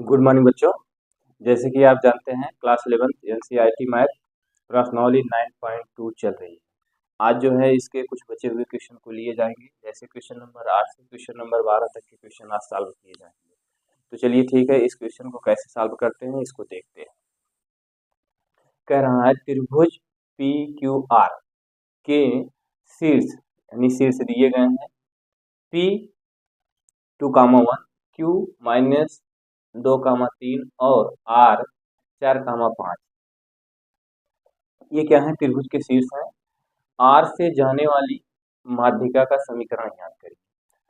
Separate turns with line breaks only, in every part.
Good morning बच्चों। जैसे कि आप जानते हैं क्लास 11 एनसीईआरटी मैथ प्रश्नावली 9.2 चल रही है। आज जो है इसके कुछ बचे हुए क्वेश्चन को लिए जाएंगे। जैसे क्वेश्चन नंबर 8 से क्वेश्चन नंबर 12 तक के क्वेश्चन आज सॉल्व किए जाएंगे। तो चलिए ठीक है, इस क्वेश्चन को कैसे सॉल्व करते हैं इसको देखते हैं। कह रहा है त्रिभुज पी क्यू आर के शीर्ष यानी शीर्ष दिए गए हैं P 2,1, Q -2,3 और R 4,5। ये क्या है? त्रिभुज के शीर्ष है। R से जाने वाली माध्यिका का समीकरण ज्ञात करिए।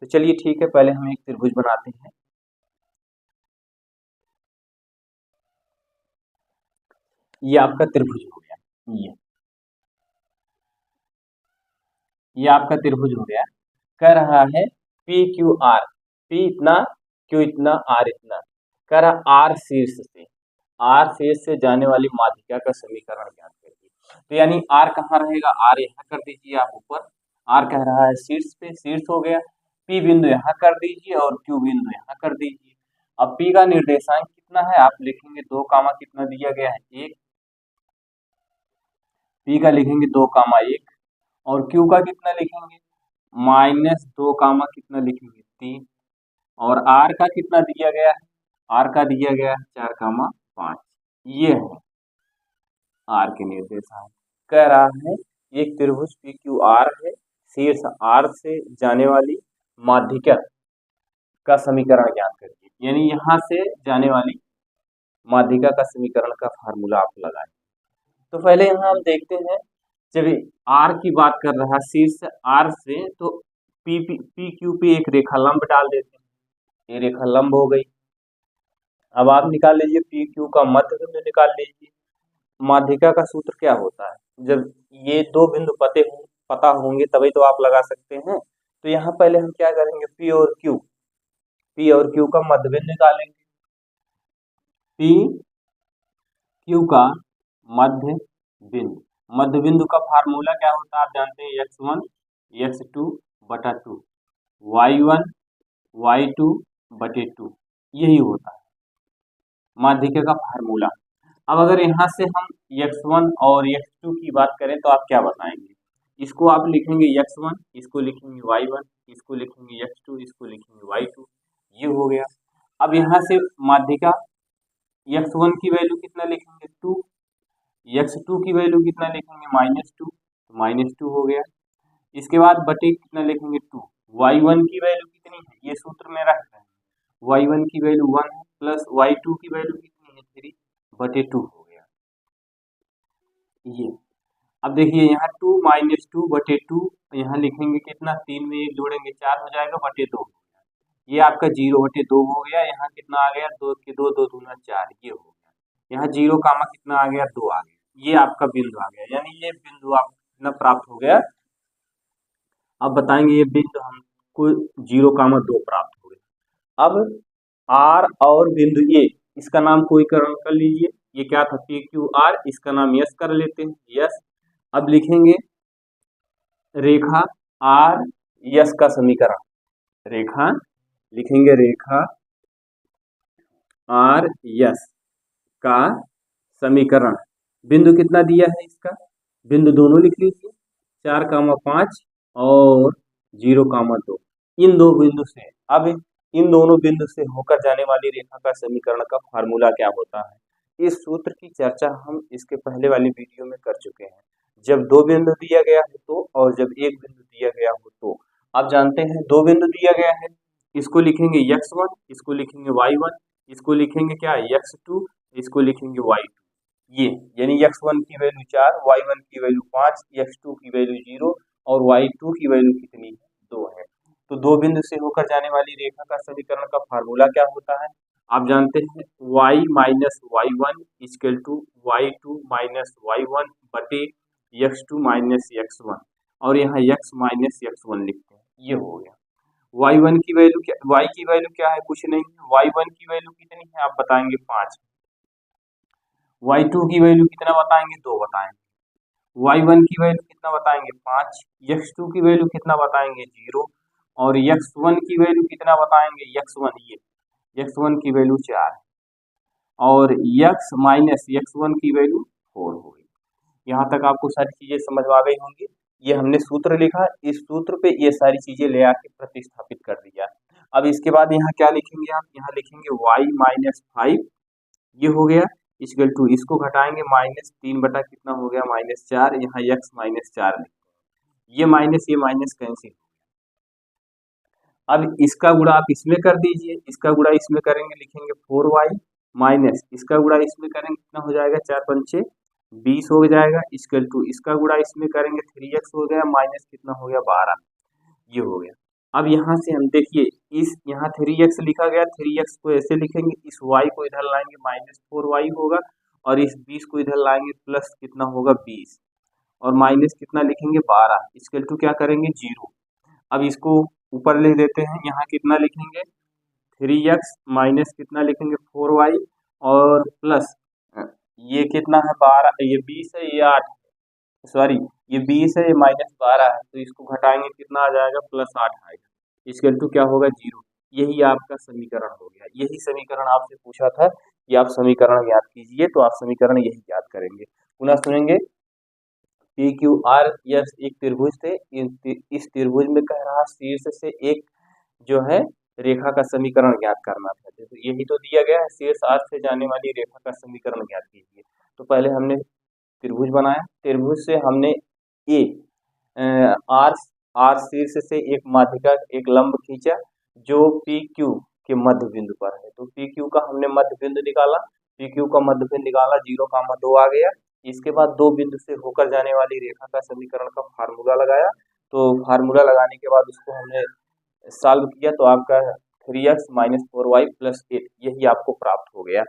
तो चलिए ठीक है, पहले हम एक त्रिभुज बनाते हैं। ये आपका त्रिभुज हो गया। ये आपका त्रिभुज हो गया। कह रहा है पी क्यू आर, पी इतना, क्यू इतना, आर इतना। कह रहा आर शीर्ष से जाने वाली माध्यिका का समीकरण ज्ञात करिए। तो यानी आर कहाँ रहेगा? आर यहाँ कर दीजिए आप ऊपर। आर कह रहा है शीर्ष पे, शीर्ष हो गया। पी बिंदु यहाँ कर दीजिए और क्यू बिंदु यहाँ कर दीजिए। अब पी का निर्देशांक कितना है? आप लिखेंगे 2, कितना दिया गया है? 1। पी का लिखेंगे 2,1 और क्यू का कितना लिखेंगे? -2, कितना लिखेंगे? 3। और आर का कितना दिया गया है? आर का दिया गया है 4,5। ये है आर के निर्देशांक। कह रहा है एक त्रिभुज पी क्यू आर है, शीर्ष आर से जाने वाली माध्यिका का समीकरण ज्ञात करिए। यानी यहाँ से जाने वाली माध्यिका का समीकरण का फार्मूला आप लगाएं। तो पहले यहाँ हम देखते हैं, जब आर की बात कर रहा है शीर्ष आर से, तो पी क्यू पे एक रेखा लंब डाल देते हैं। ये रेखा लंब हो गई। अब आप निकाल लीजिए पी क्यू का मध्य बिंदु निकाल लीजिए। माध्यिका का सूत्र क्या होता है? जब ये दो बिंदु पता होंगे तभी तो आप लगा सकते हैं। तो यहाँ पहले हम क्या करेंगे? पी और क्यू का मध्य बिंदु निकालेंगे। पी क्यू का मध्य बिंदु का फार्मूला क्या होता है? आप जानते हैं x1 x2/2, y1 y2/2, यही होता है माध्यिका का फार्मूला। अब अगर यहाँ से हम x1 और x2 की बात करें तो आप क्या बताएंगे? इसको आप लिखेंगे x1, इसको लिखेंगे y1, इसको लिखेंगे x2, इसको लिखेंगे y2। ये हो गया। अब यहाँ से माध्यिका x1 की वैल्यू कितना लिखेंगे? 2। x2 की वैल्यू कितना लिखेंगे? -2, -2 हो गया। इसके बाद बटे कितना लिखेंगे? 2। y1 की वैल्यू कितनी है? ये सूत्र में रख रहे हैं। y1 की वैल्यू 1 है, प्लस y2 की वैल्यू कितनी है? 3/2 हो गया। ये अब देखिए यहाँ 2 - 2/2, यहाँ लिखेंगे कितना? 3 में 1 जोड़ेंगे 4 हो जाएगा, /2 हो गया। ये आपका 0/2 हो गया। यहाँ कितना आ गया? 2 के 2, 2 दूना 4, ये हो गया। यहाँ 0, कितना आ गया? 2 आ गया। ये आपका बिंदु आ गया। यानी ये बिंदु आपको कितना प्राप्त हो गया? अब बताएंगे ये बिंदु हमको 0,2 प्राप्त हो गया। अब आर और बिंदु ए, इसका नाम कोई करण कर लीजिए। ये क्या था? पी क्यू आर, इसका नाम यस कर लेते हैं, यस। अब लिखेंगे रेखा आर यस का समीकरण। रेखा लिखेंगे रेखा आर यस का समीकरण। बिंदु कितना दिया है इसका? बिंदु दोनों लिख लीजिए, 4,5 और 0,2। इन दो बिंदु से, अब इन दोनों बिंदु से होकर जाने वाली रेखा का समीकरण का फार्मूला क्या होता है? इस सूत्र की चर्चा हम इसके पहले वाली वीडियो में कर चुके हैं। जब दो बिंदु दिया गया हो तो, और जब एक बिंदु दिया गया हो तो। आप जानते हैं दो बिंदु दिया गया है, इसको लिखेंगे x1, इसको लिखेंगे y1, इसको लिखेंगे क्या? x2, इसको लिखेंगे y2। ये यानी x1 की वैल्यू 4, y1 की वैल्यू 5, x2 की वैल्यू 0 और y2 की वैल्यू कितनी है? 2 है। तो दो बिंदु से होकर जाने वाली रेखा का समीकरण का फार्मूला क्या होता है? आप जानते हैं y - y1 = y2 - y1 बटे x2 - x1, और यहाँ x - x1 लिखते हैं। ये हो गया। y1 की वैल्यू क्या? y की वैल्यू क्या है? कुछ नहीं है। y1 की वैल्यू कितनी है? आप बताएंगे 5। y2 की वैल्यू कितना बताएंगे? 2 बताएंगे। y1 की वैल्यू कितना बताएंगे? 5। x2 की वैल्यू कितना बताएंगे? 0। और x1 की वैल्यू कितना बताएंगे? x1 की वैल्यू 4 है। और x माइनस x1 की वैल्यू 4 हो गई। यहाँ तक आपको सारी चीजें समझ में आ गई होंगी। ये हमने सूत्र लिखा, इस सूत्र पे ये सारी चीजें ले आके प्रतिस्थापित कर दिया। अब इसके बाद यहाँ क्या लिखेंगे आप, यहाँ लिखेंगे y माइनस 5, ये हो गया इक्वल टू, इसको घटाएंगे माइनस 3 बटा कितना हो गया -4, यहाँ x माइनस 4 लिखेंगे, ये माइनस कैंसिल। अब इसका गुणा आप इसमें कर दीजिए, इसका गुणा इसमें करेंगे, लिखेंगे 4y माइनस इसका गुणा इसमें करेंगे, कितना हो जाएगा 4 पंचे 20 हो जाएगा, इक्वल टू इसका गुणा इसमें करेंगे 3x हो गया माइनस कितना हो गया 12, ये हो गया। अब यहाँ से हम देखिए, इस यहाँ 3x लिखा गया, 3x को ऐसे लिखेंगे, इस y को इधर लाएंगे -4y होगा, और इस 20 को इधर लाएंगे प्लस कितना होगा 20, और माइनस कितना लिखेंगे 12, इक्वल टू क्या करेंगे 0। अब इसको ऊपर लिख देते हैं, यहाँ कितना लिखेंगे 3x माइनस कितना लिखेंगे 4y, और प्लस ये कितना है 12, ये 20 है, ये 8, सॉरी ये 20 है, ये -12 है, तो इसको घटाएंगे कितना आ जाएगा +8 आएगा, इसके टू क्या होगा 0। यही आपका समीकरण हो गया। यही समीकरण आपसे पूछा था कि आप समीकरण याद कीजिए, तो आप समीकरण यही याद करेंगे। पुनः सुनेंगे, पी क्यू आर यस एक त्रिभुज थे, इस त्रिभुज में कह रहा शीर्ष से एक जो है रेखा का समीकरण ज्ञात करना था, तो यही तो दिया गया है, शीर्ष आर से जाने वाली रेखा का समीकरण ज्ञात कीजिए। तो पहले हमने त्रिभुज बनाया, त्रिभुज से हमने ए आर आर शीर्ष से एक माध्यिका एक लंब खींचा जो पी क्यू के मध्य बिंदु पर है, तो पी क्यू का हमने मध्य बिंदु निकाला, पी क्यू का मध्य बिंदु निकाला 0,2 आ गया। इसके बाद दो बिंदु से होकर जाने वाली रेखा का समीकरण का फार्मूला लगाया, तो फार्मूला लगाने के बाद उसको हमने सॉल्व किया, तो आपका 3x माइनस 4y प्लस 8 यही आपको प्राप्त हो गया।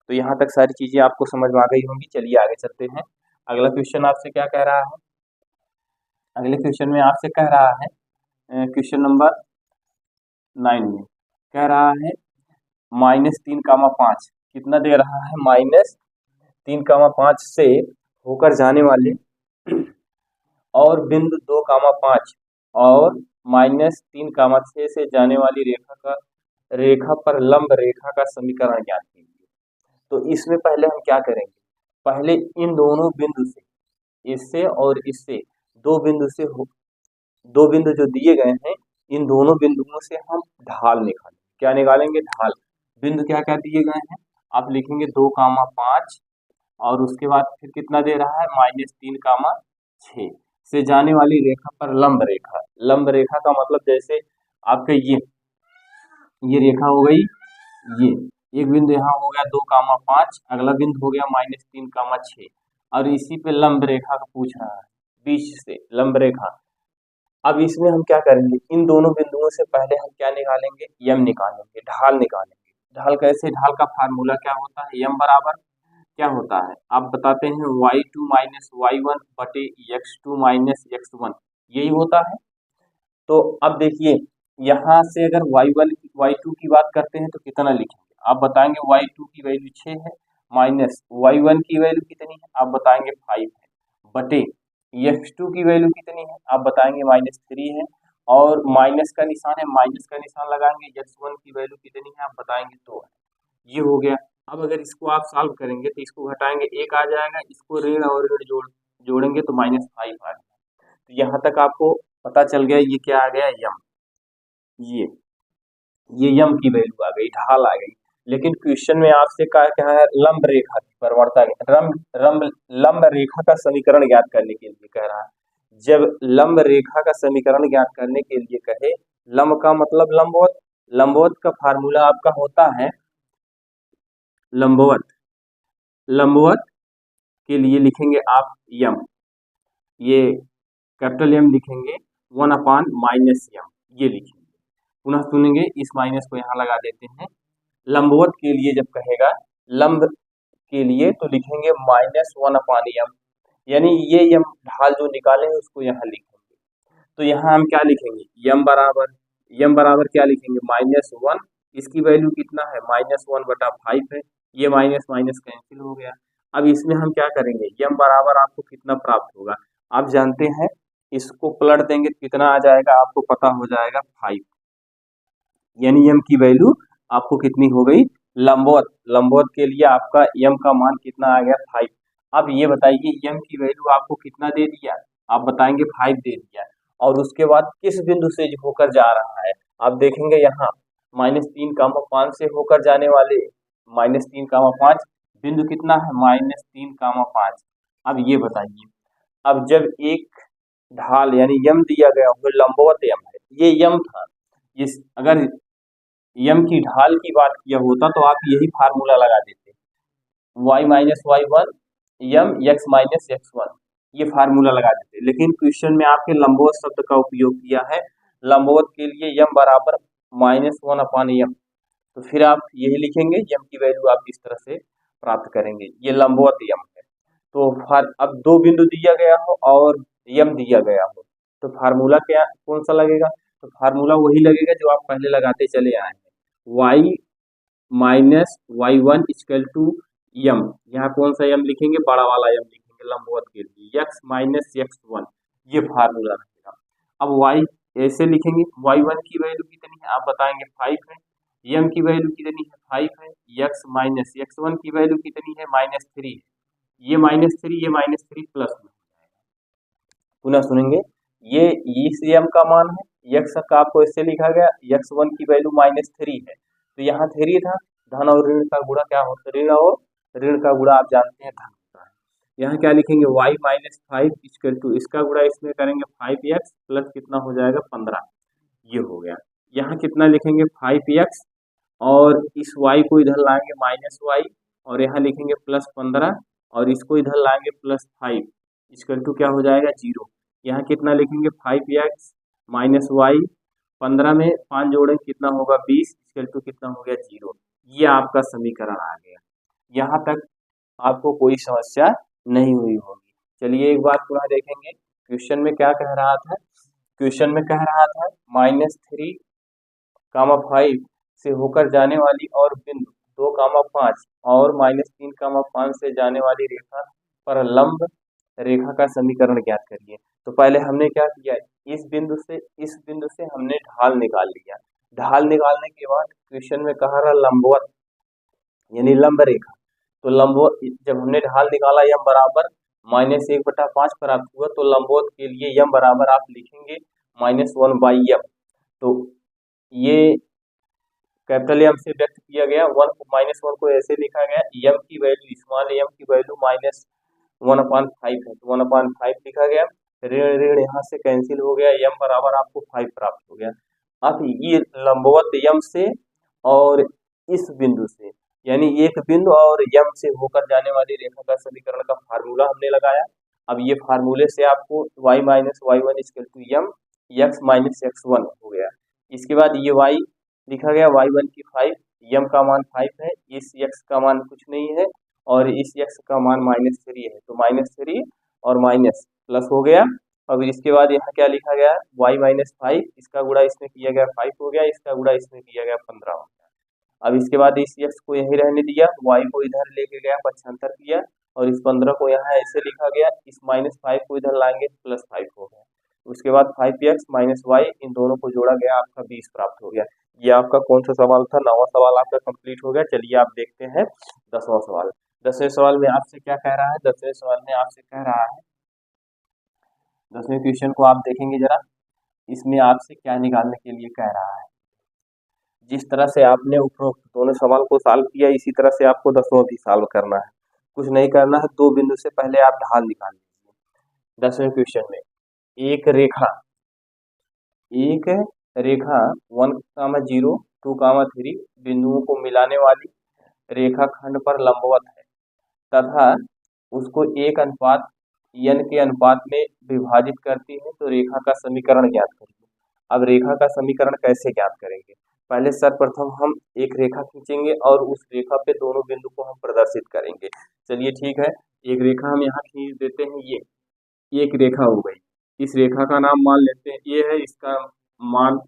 तो यहाँ तक सारी चीजें आपको समझ में आ गई होंगी। चलिए आगे चलते हैं। अगला क्वेश्चन आपसे क्या कह रहा है, अगले क्वेश्चन में आपसे कह रहा है, क्वेश्चन नंबर 9 में कह रहा है -3,5 कितना दे रहा है, -3,5 से होकर जाने वाले और बिंदु 2,5 और -3,6 से जाने वाली रेखा पर लंब रेखा का समीकरण ज्ञात कीजिए। तो इसमें पहले हम क्या करेंगे, पहले इन दोनों बिंदु से, इससे और इससे दो बिंदु जो दिए गए हैं, इन दोनों बिंदुओं से हम ढाल निकालेंगे। क्या निकालेंगे, ढाल। बिंदु क्या क्या दिए गए हैं, आप लिखेंगे 2,5 और उसके बाद फिर कितना दे रहा है -3,6 से जाने वाली रेखा पर लंब रेखा। लंब रेखा का मतलब जैसे आपके ये रेखा हो गई, ये एक बिंदु यहाँ हो गया 2,5, अगला बिंदु हो गया -3,6, और इसी पे लंब रेखा का पूछ रहा है, बीच से लंब रेखा। अब इसमें हम क्या करेंगे, इन दोनों बिंदुओं से पहले हम क्या निकालेंगे, यम निकालेंगे, ढाल निकालेंगे। ढाल कैसे, ढाल का फार्मूला क्या होता है, यम बराबर क्या होता है, आप बताते हैं y2 माइनस y1 बटे x2 माइनस x1, यही होता है। तो अब देखिए, यहाँ से अगर y2 की बात करते हैं तो कितना लिखेंगे, आप बताएंगे y2 की वैल्यू 6 है, माइनस y1 की वैल्यू कितनी है, आप बताएंगे 5 है, बटे x2 की वैल्यू कितनी है, आप बताएंगे -3 है, और माइनस का निशान है, माइनस का निशान लगाएंगे, x1 की वैल्यू कितनी है, आप बताएंगे 2 है, ये हो गया। अब अगर इसको आप सॉल्व करेंगे तो इसको घटाएंगे 1 आ जाएगा, इसको ऋण और ऋण जोड़ेंगे तो -5 आ जाएगा। तो यहाँ तक आपको पता चल गया, ये क्या आ गया, यम, ये यम की वैल्यू आ गई, ढाल आ गई। लेकिन क्वेश्चन में आपसे क्या है, लंब रेखा की परिवर्तन, लंब रेखा का समीकरण ज्ञात करने के लिए कह रहा है। जब लंब रेखा का समीकरण ज्ञात करने के लिए कहे, लंब का मतलब लंबवत, लंबवत का फार्मूला आपका होता है लंबवत, लंबवत के लिए लिखेंगे आप यम, ये कैपिटल एम लिखेंगे 1/-यम, ये लिखेंगे। पुनः सुनेंगे, इस माइनस को यहाँ लगा देते हैं। लंबवत के लिए जब कहेगा, लंब के लिए तो लिखेंगे -1/यम, यानी ये यम ढाल जो निकाले हैं उसको यहाँ लिखेंगे। तो यहाँ हम क्या लिखेंगे, यम बराबर क्या लिखेंगे, -1, इसकी वैल्यू कितना है -1/5 है, ये माइनस माइनस कैंसिल हो गया। अब इसमें हम क्या करेंगे, यम बराबर आपको कितना प्राप्त होगा, आप जानते हैं, इसको पलट देंगे कितना आ जाएगा, आपको पता हो जाएगा 5, यानी यम की वैल्यू आपको कितनी हो गई लंबवत लंबवत के लिए आपका यम का मान कितना आ गया 5। अब ये बताइए यम की वैल्यू आपको कितना दे दिया, आप बताएंगे 5 दे दिया, और उसके बाद किस बिंदु से होकर जा रहा है आप देखेंगे यहाँ -3, 5 से होकर जाने वाले -3, 5 बिंदु कितना है -3, 5। अब ये बताइए, अब जब एक ढाल यानी यम दिया गया हो लंबवत यम है, ये यम था, इस अगर यम की ढाल की बात किया होता तो आप यही फार्मूला लगा देते, y-y1 यम x-x1, ये फार्मूला लगा देते, लेकिन क्वेश्चन में आपके लंबवत शब्द का उपयोग किया है। लंबवत के लिए यम बराबर -1/m, तो फिर आप यही लिखेंगे, यम की वैल्यू आप इस तरह से प्राप्त करेंगे, ये लंबवत यम है। तो अब दो बिंदु दिया गया हो और यम दिया गया हो तो फार्मूला क्या कौन सा लगेगा, तो फार्मूला वही लगेगा जो आप पहले लगाते चले आए हैं, y-y1 = यम, यहाँ कौन सा यम लिखेंगे, बड़ा वाला यम लिखेंगे लंबवत के लिए, x-x1, ये फार्मूला रहेगा। अब y ऐसे लिखेंगे, y1 की वैल्यू कितनी है आप बताएंगे 5 है, यम की वैल्यू कितनी है 5 है, x-x1 की वैल्यू कितनी है -3 है, ये -3 ये -3 प्लस में हो जाएगा। पुनः सुनेंगे, ये इस यम का मान है, यक्स का आपको इससे लिखा गया, x1 की वैल्यू -3 है, तो यहाँ 3 था, धन और ऋण का गुणा क्या होता है, ऋण और ऋण का गुणा आप जानते हैं धन होता है। यहाँ क्या लिखेंगे y-5 = इसका गुणा इसमें करेंगे 5x प्लस कितना हो जाएगा 15, ये हो गया। यहाँ कितना लिखेंगे 5x और इस y को इधर लाएंगे -y और यहाँ लिखेंगे +15 और इसको इधर लाएंगे +5 = क्या हो जाएगा 0। यहाँ कितना लिखेंगे 5x -y, 15 में 5 जोड़ें कितना होगा 20 = कितना हो गया 0। ये आपका समीकरण आ गया। यहाँ तक आपको कोई समस्या नहीं हुई होगी। चलिए एक बार पुनः देखेंगे क्वेश्चन में क्या कह रहा था, क्वेश्चन में कह रहा था -3, 5 से होकर जाने वाली और बिंदु 2, 5 और -3, 5 से जाने वाली रेखा पर लंब रेखा का समीकरण ज्ञात करिए। तो पहले हमने क्या किया, इस बिंदु से हमने ढाल निकाल लिया, ढाल निकालने के बाद क्वेश्चन में कह रहा लंबवत यानी लंब रेखा, तो लंबवत जब हमने ढाल निकाला यम बराबर -1/5 प्राप्त हुआ, तो लंबवत के लिए यम बराबर आप लिखेंगे -1/m। तो ये कैपिटल एम से व्यक्त किया गया, -1 को ऐसे लिखा गया, यम की वैल्यू स्मॉल एम की वैल्यू -1/5 है, तो 1/5 लिखा गया, ऋण ऋण यहाँ से कैंसिल हो गया, यम बराबर आपको 5 प्राप्त हो गया। अब ये लंबवत यम से और इस बिंदु से यानी एक बिंदु और यम से होकर जाने वाली रेखा का समीकरण का फार्मूला हमने लगाया। अब ये फार्मूले से आपको y-y1 = यम x-x1 हो गया। इसके बाद ये y लिखा गया, y1 की 5, यम का मान 5 है, इस x का मान कुछ नहीं है और इस x का मान -3 है, तो -3 और माइनस प्लस हो गया। अब इसके बाद यहाँ क्या लिखा गया, y-5, इसका गुणा इसमें किया गया 5 हो गया, इसका गुणा इसमें किया गया 15 हो गया। अब इसके बाद इस x को यहीं रहने दिया, y को इधर लेके गया पक्षांतर किया और इस 15 को यहाँ ऐसे लिखा गया, इस -5 को इधर लाएंगे +5 हो गया। उसके बाद 5x - y इन दोनों को जोड़ा गया, आपका 20 प्राप्त हो गया। ये आपका कौन सा सवाल था, 9वां सवाल आपका कंप्लीट हो गया। चलिए आप देखते हैं 10वां सवाल। 10वें सवाल में आपसे क्या कह रहा है, 10वें सवाल में आपसे कह रहा है, 10वें क्वेश्चन को आप देखेंगे जरा, इसमें आपसे क्या निकालने के लिए कह रहा है। जिस तरह से आपने उपरोक्त दोनों सवाल को सॉल्व किया, इसी तरह से आपको 10वां भी सॉल्व करना है। कुछ नहीं करना है, दो बिंदु से पहले आप ढाल निकाल लीजिए। 10वें क्वेश्चन में एक रेखा 1, 0, 2, 3 बिंदुओं को मिलाने वाली रेखा खंड पर लंबवत है तथा उसको 1:n के अनुपात में विभाजित करती है, तो रेखा का समीकरण ज्ञात करिए। अब रेखा का समीकरण कैसे ज्ञात करेंगे, पहले सर्वप्रथम हम एक रेखा खींचेंगे और उस रेखा पे दोनों बिंदु को हम प्रदर्शित करेंगे। चलिए ठीक है, एक रेखा हम यहाँ खींच देते हैं, ये एक रेखा हो गई, इस रेखा का नाम मान लेते हैं ए है, इसका मान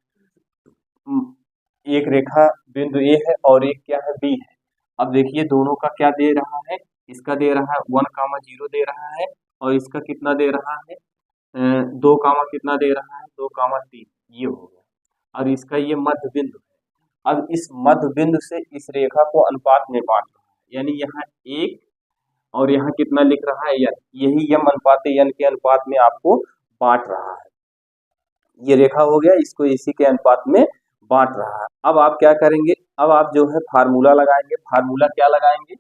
एक रेखा बिंदु ए है और एक क्या है बी है। अब देखिए दोनों का क्या दे रहा है, इसका दे रहा है 1, 0 दे रहा है और इसका कितना दे रहा है 2, कितना दे रहा है 2, 3, ये हो गया और इसका ये मध्य बिंदु है। अब इस मध्य बिंदु से इस रेखा को अनुपात में बांट रहा है, यानी यहाँ 1 और यहाँ कितना लिख रहा है n, यही यम अनुपात n के अनुपात में आपको बांट रहा है। ये रेखा हो गया, इसको इसी के अनुपात में बांट रहा है। अब आप क्या करेंगे, अब आप जो है फार्मूला लगाएंगे। फार्मूला क्या लगाएंगे,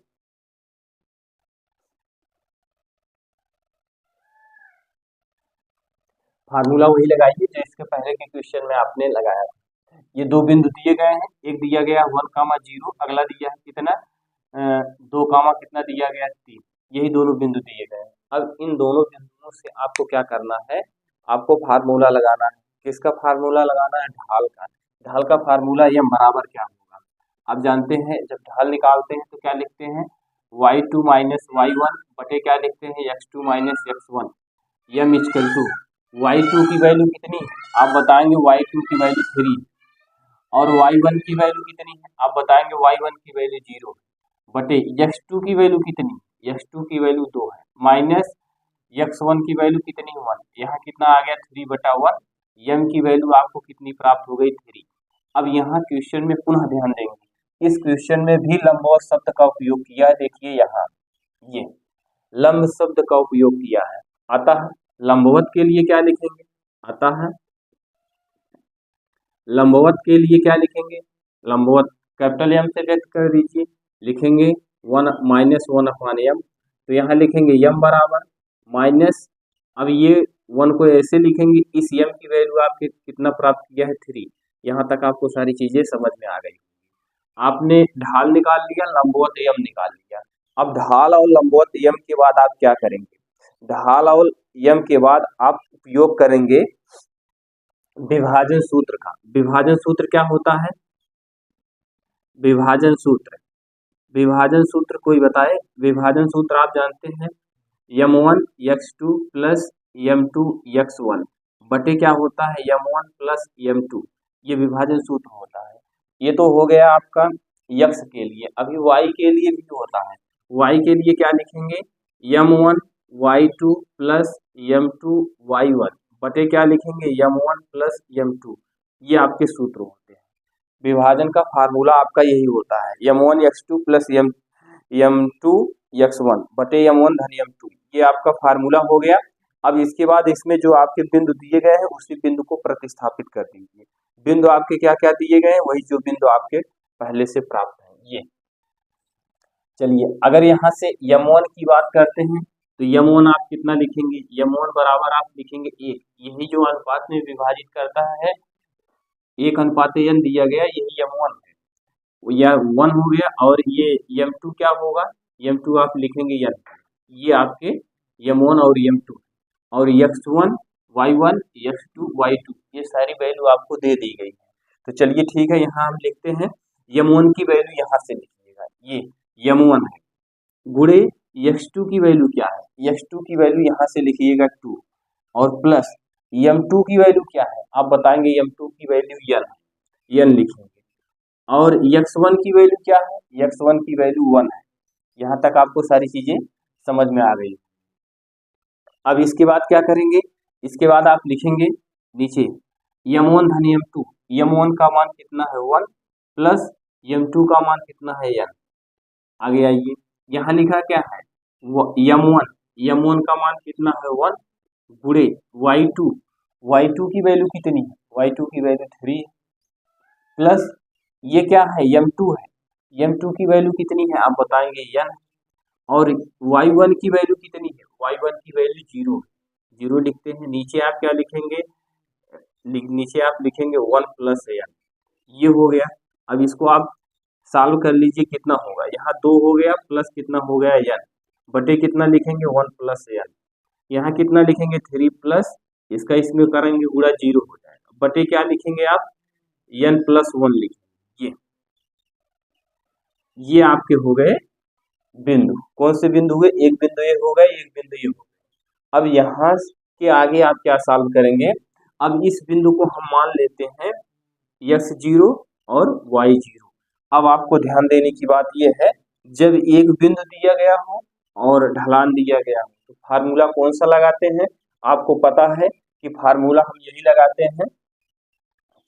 फार्मूला वही लगाइए जो इसके पहले के क्वेश्चन में आपने लगाया था। ये दो बिंदु दिए गए हैं, एक दिया गया 1,0, अगला दिया है कितना 2, कितना दिया गया 3, यही दोनों बिंदु दिए गए हैं। अब इन दोनों बिंदुओं से आपको क्या करना है, आपको फार्मूला लगाना है। किसका फार्मूला लगाना है, ढाल का। ढाल का फार्मूला यम बराबर क्या होगा, आप जानते हैं जब ढाल निकालते हैं तो क्या लिखते हैं, y2 माइनस y1 बटे क्या लिखते हैं, x2 minus x1, Yama equal to y2 की वैल्यू कितनी है, आप बताएंगे y2 की वैल्यू 3 और y1 की वैल्यू कितनी है, आप बताएंगे y1 की वैल्यू 0 बटे x2 की वैल्यू कितनी, x2 की वैल्यू 2 है, माइनस x1 की वैल्यू कितनी 1, यहाँ कितना आ गया 3/1, यम की वैल्यू आपको कितनी प्राप्त हो गई 3। अब यहाँ क्वेश्चन में पुनः ध्यान देंगे, इस क्वेश्चन में भी लंबवत शब्द का उपयोग किया है। देखिए यहाँ ये लंब शब्द का उपयोग किया है, अतः लंबवत के लिए क्या लिखेंगे, अतः लंबवत के लिए क्या लिखेंगे, लंबवत कैपिटल एम से व्यक्त कर दीजिए, लिखेंगे 1 माइनस 1/m, तो यहाँ लिखेंगे यम बराबर माइनस, अब ये 1 को ऐसे लिखेंगे, इस यम की वैल्यू आपके कितना प्राप्त किया है 3। यहाँ तक आपको सारी चीजें समझ में आ गई। आपने ढाल निकाल लिया, लंबवत यम निकाल लिया। अब ढाल और लंबवत यम के बाद आप क्या करेंगे, ढाल और यम के बाद आप उपयोग करेंगे विभाजन सूत्र का। विभाजन सूत्र क्या होता है, विभाजन सूत्र, विभाजन सूत्र कोई बताए, विभाजन सूत्र आप जानते हैं m1 x2 plus m2 x1 बटे क्या होता है m1 प्लस m2, ये विभाजन सूत्र होता है। ये तो हो गया आपका x के लिए, अभी y के लिए भी होता है। y के लिए क्या लिखेंगे, m1 y2 plus m2 y1 बटे क्या लिखेंगे m1 प्लस m2, ये आपके सूत्र होते हैं। विभाजन का फार्मूला आपका यही होता है m1 x2 plus m2 x1 बटे m1 धन m2, ये आपका फार्मूला हो गया। अब इसके बाद इसमें जो आपके बिंदु दिए गए हैं उसी बिंदु को प्रतिस्थापित कर दीजिए। बिंदु आपके क्या क्या दिए गए हैं, वही जो बिंदु आपके पहले से प्राप्त है ये। चलिए अगर यहाँ से m1 की बात करते हैं तो m1 आप कितना लिखेंगे, m1 बराबर आप लिखेंगे 1, यही जो अनुपात में विभाजित करता है 1:n दिया गया, यही m1 है, यह 1 हो गया। और ये m2 क्या होगा, m2 आप लिखेंगे n, ये आपके m1 और m2, और x1 y1 x2 y2 ये सारी वैल्यू आपको दे दी गई है। तो चलिए ठीक है, यहाँ हम लिखते हैं m1 की वैल्यू यहाँ से लिखिएगा, ये m1 है, गुणे x2 की वैल्यू क्या है, x2 की वैल्यू यहाँ से लिखिएगा 2, और प्लस m2 की वैल्यू क्या है, आप बताएंगे m2 की वैल्यू n लिखेंगे, और x1 की वैल्यू क्या है, x1 की वैल्यू 1 है। यहाँ तक आपको सारी चीजें समझ में आ गई। अब इसके बाद क्या करेंगे, इसके बाद आप लिखेंगे नीचे m1 धन m2, m1 का मान कितना है 1 प्लस m2 का मान कितना है n। आगे आइए, यहाँ लिखा क्या है m1 का मान कितना है 1 गुणे y2 की वैल्यू कितनी है, y2 की वैल्यू 3 है, प्लस ये क्या है m2 है, m2 की वैल्यू कितनी है आप बताएंगे n, और y1 की वैल्यू कितनी है, y1 की वैल्यू 0 है, 0 लिखते हैं। नीचे आप क्या लिखेंगे, नीचे आप लिखेंगे 1 प्लस n, ये हो गया। अब इसको आप सॉल्व कर लीजिए, कितना होगा, यहाँ 2 हो गया प्लस कितना हो गया n बटे कितना लिखेंगे 1 प्लस n, यहाँ कितना लिखेंगे 3 प्लस इसका इसमें करेंगे गुणा 0 हो जाएगा, बटे क्या लिखेंगे आप n प्लस 1 लिखेंगे। ये आपके हो गए बिंदु, कौन से बिंदु हुए, एक बिंदु ये हो गए, एक बिंदु ये हो गए। अब यहाँ के आगे आप क्या सॉल्व करेंगे, अब इस बिंदु को हम मान लेते हैं x0 और y0। अब आपको ध्यान देने की बात यह है, जब एक बिंदु दिया गया हो और ढलान दिया गया हो तो फार्मूला कौन सा लगाते हैं, आपको पता है कि फार्मूला हम यही लगाते हैं।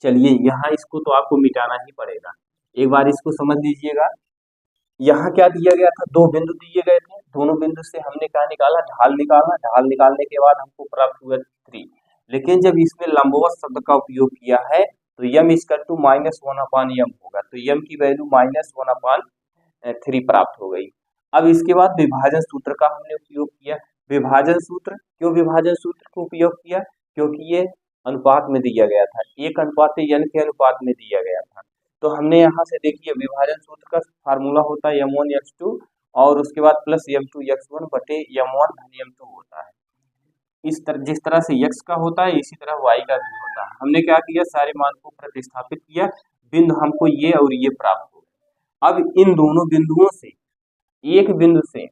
चलिए यहाँ इसको तो आपको मिटाना ही पड़ेगा, एक बार इसको समझ लीजिएगा। यहाँ क्या दिया गया था, दो बिंदु दिए गए थे, दोनों बिंदु से हमने क्या निकाला, ढाल निकाला, ढाल निकालने के बाद हमको प्राप्त हुआ 3। लेकिन जब इसमें लंबवत शब्द का उपयोग किया है तो यम इक्वल टू -1/m होगा, तो यम की वैल्यू -1/3 प्राप्त हो गई। अब इसके बाद विभाजन सूत्र का हमने उपयोग किया। विभाजन सूत्र, क्यों विभाजन सूत्र का उपयोग किया, क्योंकि ये अनुपात में दिया गया था, 1:n के अनुपात में दिया गया था। तो हमने यहाँ से देखिए विभाजन सूत्र का फार्मूला होता है m1x2 और उसके बाद प्लस m2x1 बटे m1 धन m2 होता है। जिस तरह से x का होता है इसी तरह y का भी होता है। हमने क्या किया, सारे मान को प्रतिस्थापित किया, बिंदु हमको ये और ये प्राप्त हो गए। अब इन दोनों बिंदुओं से, एक बिंदु से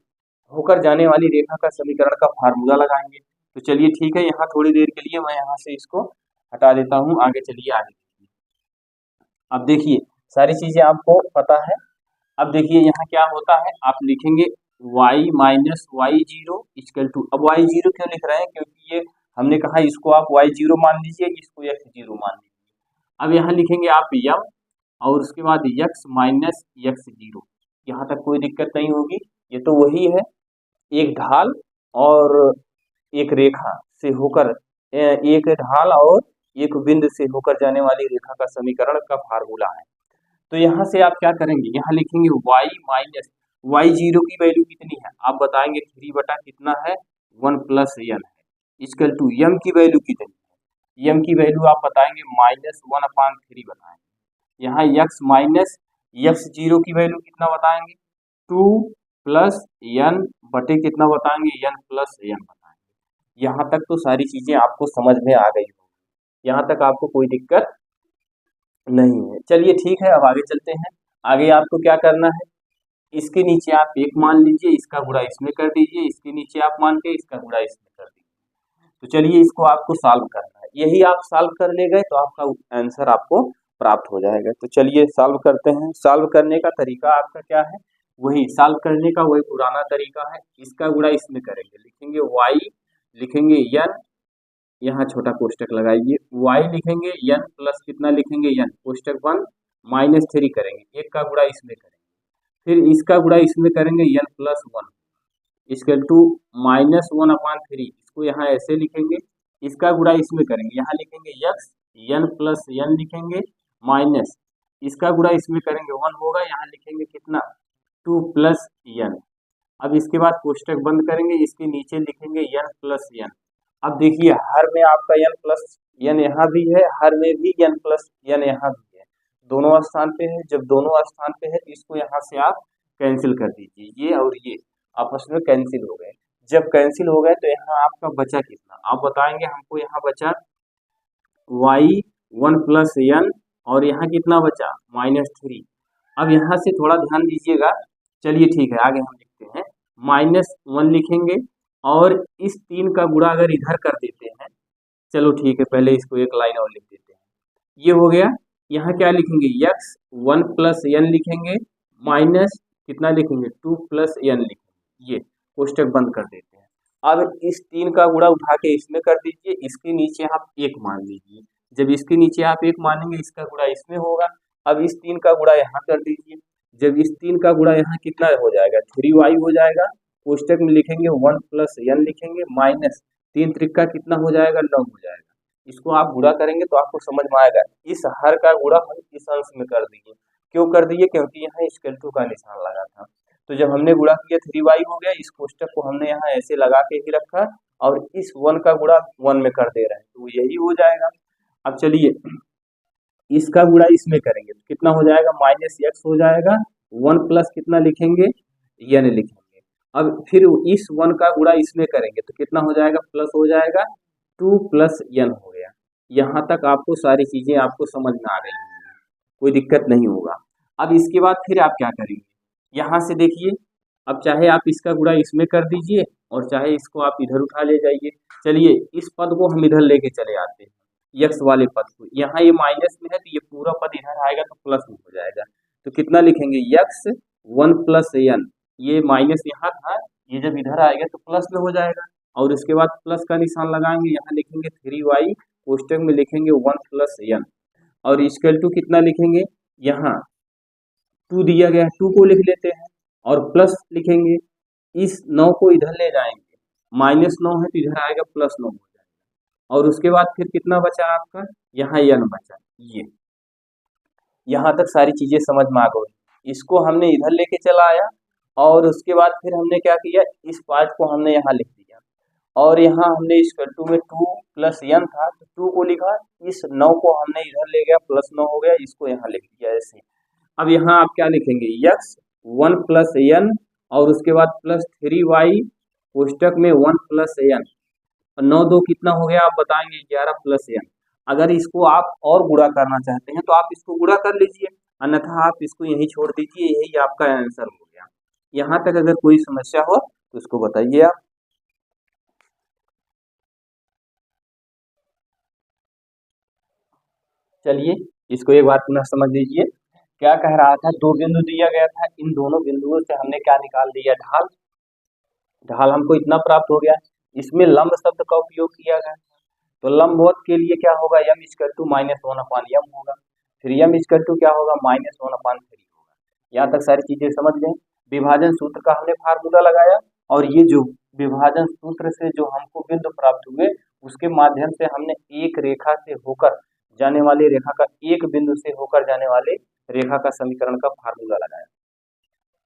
होकर जाने वाली रेखा का समीकरण का फार्मूला लगाएंगे। तो चलिए ठीक है, यहाँ थोड़ी देर के लिए मैं यहाँ से इसको हटा देता हूँ, आगे चलिए आगे। अब देखिए सारी चीजें आपको पता है। अब देखिए यहाँ क्या होता है, आप लिखेंगे y minus Y zero equal to, अब y0 क्यों लिख रहे हैं, क्योंकि ये हमने कहा इसको आप y0 मान लीजिए, इसको x0 मान लीजिए। अब यहाँ लिखेंगे आप m और उसके बाद x माइनस x0। यहाँ तक कोई दिक्कत नहीं होगी, ये तो वही है, एक ढाल और एक रेखा से होकर, एक ढाल और एक बिंदु से होकर जाने वाली रेखा का समीकरण का फार्मूला है। तो यहाँ से आप क्या करेंगे, यहाँ लिखेंगे y माइनस y0 की वैल्यू कितनी है, आप बताएंगे 3 बटा कितना है 1 प्लस n है, इक्वल टू m की वैल्यू कितनी है, m की वैल्यू आप बताएंगे -1/3 बताएंगे। यहाँ x माइनस x0 की वैल्यू कितना बताएंगे, 2 प्लस n बटे कितना बताएंगे, n प्लस n बताएंगे। यहाँ तक तो सारी चीजें आपको समझ में आ गई होगी, यहाँ तक आपको कोई दिक्कत नहीं है। चलिए ठीक है, अब आगे चलते हैं। आगे आपको क्या करना है, इसके नीचे आप 1 मान लीजिए, इसका गुणा इसमें कर दीजिए, इसके नीचे आप मान के इसका गुणा इसमें कर दीजिए। तो चलिए इसको आपको सॉल्व करना है, यही आप सॉल्व कर ले गए तो आपका आंसर आपको प्राप्त हो जाएगा। तो चलिए सॉल्व करते हैं। सॉल्व करने का तरीका आपका क्या है, वही सॉल्व करने का वही पुराना तरीका है, इसका गुणा इसमें करेंगे, लिखेंगे y, लिखेंगे n, यहाँ छोटा कोष्टक लगाइए, y लिखेंगे n प्लस कितना लिखेंगे n, कोष्टक बंद, -3 करेंगे, एक का गुणा इसमें करेंगे, फिर इसका गुणा इसमें करेंगे n प्लस 1 इक्वल टू -1/3, इसको यहाँ ऐसे लिखेंगे, इसका गुणा इसमें करेंगे, यहाँ लिखेंगे x, n प्लस n लिखेंगे, माइनस इसका गुणा इसमें करेंगे 1 होगा, यहाँ लिखेंगे कितना 2 प्लस n। अब इसके बाद कोष्टक बंद करेंगे, इसके नीचे लिखेंगे n प्लस n। अब देखिए हर में आपका n प्लस n यहाँ भी है, हर में भी n प्लस n यहाँ भी है, दोनों स्थान पे है। जब दोनों स्थान पे है तो इसको यहाँ से आप कैंसिल कर दीजिए, ये और ये आपस में कैंसिल हो गए। जब कैंसिल हो गए तो यहाँ आपका बचा कितना, आप बताएंगे, हमको यहाँ बचा y1 प्लस n और यहाँ कितना बचा -3। अब यहाँ से थोड़ा ध्यान दीजिएगा, चलिए ठीक है आगे हम लिखते हैं, -1 लिखेंगे और इस 3 का गुणा अगर इधर कर देते हैं, चलो ठीक है पहले इसको एक लाइन और लिख देते हैं, ये हो गया। यहाँ क्या लिखेंगे x 1 प्लस n लिखेंगे, माइनस कितना लिखेंगे 2 प्लस n लिखेंगे, ये कोष्टक बंद कर देते हैं। अब इस 3 का गुणा उठा के इसमें कर दीजिए, इसके नीचे आप 1 मान लीजिए, जब इसके नीचे आप 1 मानेंगे इसका गुणा इसमें होगा। अब इस 3 का गुणा यहाँ कर दीजिए, जब इस 3 का गुणा यहाँ कितना हो जाएगा 3y हो जाएगा, कोष्टक में लिखेंगे 1 प्लस n लिखेंगे, माइनस 3 त्रिका कितना हो जाएगा 9 हो जाएगा। इसको आप गुणा करेंगे तो आपको समझ में आएगा, इस हर का गुणा हम इस अंश में कर दिए, क्यों कर दिए, क्योंकि यहाँ इक्वल टू का निशान लगा था। तो जब हमने गुणा किया 3y हो गया, इस कोष्टक को हमने यहाँ ऐसे लगा के ही रखा और इस 1 का गुणा 1 में कर दे रहे हैं, तो यही हो जाएगा। अब चलिए इसका गुणा इसमें करेंगे तो कितना हो जाएगा -x हो जाएगा, 1 प्लस कितना लिखेंगे n लिखेंगे। अब फिर इस 1 का गुणा इसमें करेंगे तो कितना हो जाएगा, प्लस हो जाएगा 2 प्लस n हो गया। यहाँ तक आपको सारी चीजें आपको समझ में आ गई होंगी, कोई दिक्कत नहीं होगा। अब इसके बाद फिर आप क्या करेंगे, यहाँ से देखिए, अब चाहे आप इसका गुणा इसमें कर दीजिए और चाहे इसको आप इधर उठा ले जाइए। चलिए इस पद को हम इधर लेके चले आते हैं, यक्स वाले पद को, यहाँ ये माइनस में है तो ये पूरा पद इधर आएगा तो प्लस में हो जाएगा। तो कितना लिखेंगे यक्स 1 प्लस n, ये माइनस यहाँ था, ये जब इधर आएगा तो प्लस में हो जाएगा और इसके बाद प्लस का निशान लगाएंगे, यहाँ लिखेंगे 3y, कोष्टक में लिखेंगे 1 प्लस n और इक्वल टू कितना लिखेंगे, यहाँ 2 दिया गया है, 2 को लिख लेते हैं और प्लस लिखेंगे, इस 9 को इधर ले जाएंगे, -9 है तो इधर आएगा +9 हो जाएगा। और उसके बाद फिर कितना बचा आपका, यहाँ n बचा। ये यहाँ तक सारी चीजें समझ में आ गई। इसको हमने इधर लेके चला आया और उसके बाद फिर हमने क्या किया, इस पार्ट को हमने यहाँ लिख दिया और यहाँ हमने इस टू में 2 + n था तो 2 को लिखा, इस 9 को हमने इधर ले गया, +9 हो गया, इसको यहाँ लिख दिया ऐसे। अब यहाँ आप क्या लिखेंगे, x 1 + n और उसके बाद +3y कोष्टक में 1 + n, 9 2 कितना हो गया आप बताएंगे, 11 + n। अगर इसको आप और गुणा करना चाहते हैं तो आप इसको गुणा कर लीजिए, अन्यथा आप इसको यहीं छोड़ दीजिए, यही आपका आंसर हो गया। यहाँ तक अगर कोई समस्या हो तो उसको बताइए आप। चलिए इसको एक बार पुनः समझ लीजिए। क्या कह रहा था, 2 बिंदु दिया गया था, इन दोनों बिंदुओं से हमने क्या निकाल दिया, ढाल। ढाल हमको इतना प्राप्त हो गया, इसमें लंब शब्द का उपयोग किया गया, तो लंबवत के लिए क्या होगा, m = -1/m होगा, फिर m = क्या होगा, -1/3 होगा। यहाँ तक सारी चीजें समझ गए। विभाजन सूत्र का हमने फार्मूला लगाया और ये जो विभाजन सूत्र से जो हमको बिंदु प्राप्त हुए उसके माध्यम से हमने एक रेखा से होकर जाने वाली रेखा का, एक बिंदु से होकर जाने वाले रेखा का समीकरण का फार्मूला लगाया।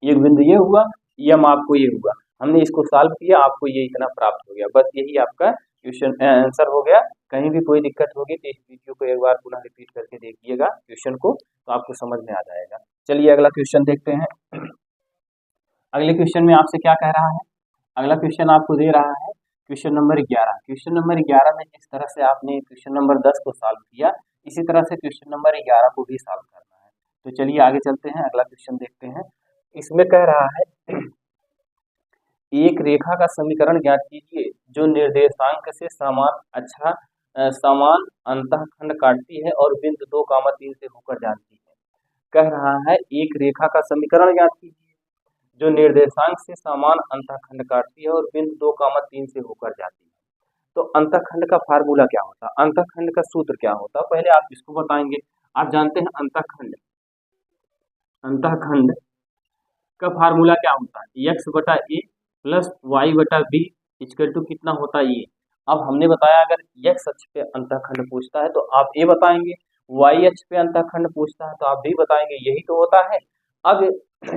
एक बिंदु ये हुआ, यम आपको ये हुआ, हमने इसको सॉल्व किया, आपको ये इतना प्राप्त हो गया। बस यही आपका क्वेश्चन आंसर हो गया। कहीं भी कोई दिक्कत होगी तो इस वीडियो को एक बार पुनः रिपीट करके देखिएगा क्वेश्चन को, तो आपको समझ में आ जाएगा। चलिए अगला क्वेश्चन देखते हैं। अगले क्वेश्चन में आपसे क्या कह रहा है, अगला क्वेश्चन आपको दे रहा है क्वेश्चन नंबर 11। क्वेश्चन नंबर 11 में जिस तरह से आपने क्वेश्चन नंबर 10 को सॉल्व किया, इसी तरह से क्वेश्चन नंबर 11 को भी सॉल्व करना है। तो चलिए आगे चलते हैं, अगला क्वेश्चन देखते हैं। इसमें कह रहा है एक रेखा का समीकरण ज्ञात कीजिए जो निर्देशांक से समान अंतःखंड काटती है और बिंदु 2, 3 से होकर जाती है। कह रहा है एक रेखा का समीकरण ज्ञात कीजिए जो निर्देशांक से समान अंतःखंड काटती है और बिंदु 2, 3 से होकर जाती है। तो अंतःखंड का फार्मूला क्या होता है, अंतःखंड का सूत्र क्या होता है, पहले आप इसको बताएंगे। आप जानते हैं अंतःखंड का फार्मूला क्या होता है, x/a + y/b = कितना होता है ये। अब हमने बताया अगर x अक्ष पे अंतःखंड पूछता है तो आप a बताएंगे, y अक्ष पे अंतःखंड पूछता है तो आप b बताएंगे, यही तो होता है। अब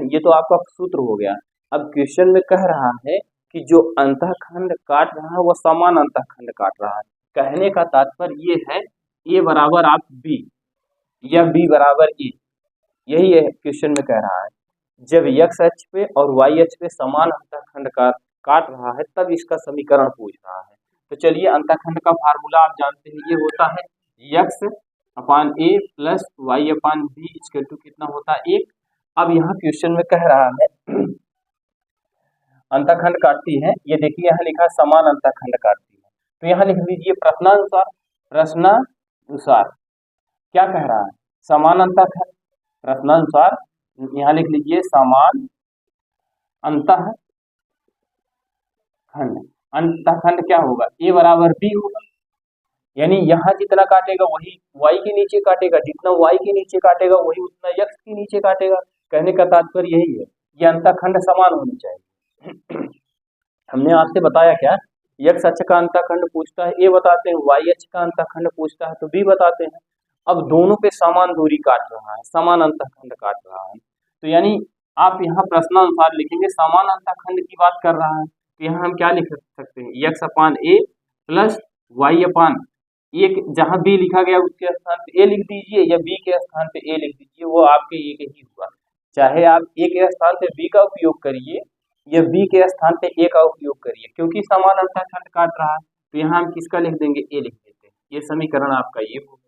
ये तो आपका सूत्र हो गया। अब क्वेश्चन में कह रहा है कि जो अंतःखंड काट रहा है वह समान अंतःखंड काट रहा है। कहने का तात्पर्य ये है a बराबर आप b या b बराबर a, यही है क्वेश्चन में कह रहा है। जब x अक्ष पे और y अक्ष पे समान अंतःखंड काट रहा है तब इसका समीकरण पूछ रहा है। तो चलिए अंतःखंड का फार्मूला आप जानते हैं, ये होता है x/a + y/b = कितना होता है 1। अब यहाँ क्वेश्चन में कह रहा है अंतःखंड काटती है, ये देखिए यहाँ लिखा समान अंतःखंड काटती है, तो यहाँ लिख लीजिए प्रश्नानुसार क्या कह रहा है, समान अंतःखंड, प्रश्नानुसार यहाँ लिख लीजिए समान अंतःखंड। अंतःखंड क्या होगा, a बराबर b होगा, यानी यहाँ जितना काटेगा वही y के नीचे काटेगा, जितना y के नीचे काटेगा वही उतना x के नीचे काटेगा। कहने का तात्पर्य यही है, ये अंतःखंड समान होनी चाहिए। हमने आपसे बताया क्या, x अक्ष का अंतःखंड पूछता है a बताते हैं, y अक्ष का अंतःखंड पूछता है तो b बताते हैं। अब दोनों पे समान दूरी काट रहा है, समान अंतःखंड काट रहा है, तो यानी आप यहाँ प्रश्नानुसार लिखेंगे, समान अंतःखंड की बात कर रहा है, तो यहाँ हम क्या लिख सकते हैं, x/a + y/, एक जहाँ b लिखा गया उसके स्थान पे a लिख दीजिए या b के स्थान पे a लिख दीजिए, वो आपके ये ही हुआ। चाहे आप a के स्थान पे b का उपयोग करिए या b के स्थान पे a का उपयोग करिए, क्योंकि समान अंतःखंड काट रहा है तो यहाँ हम किसका लिख देंगे, a लिख देते हैं। ये समीकरण आपका ये हो गया।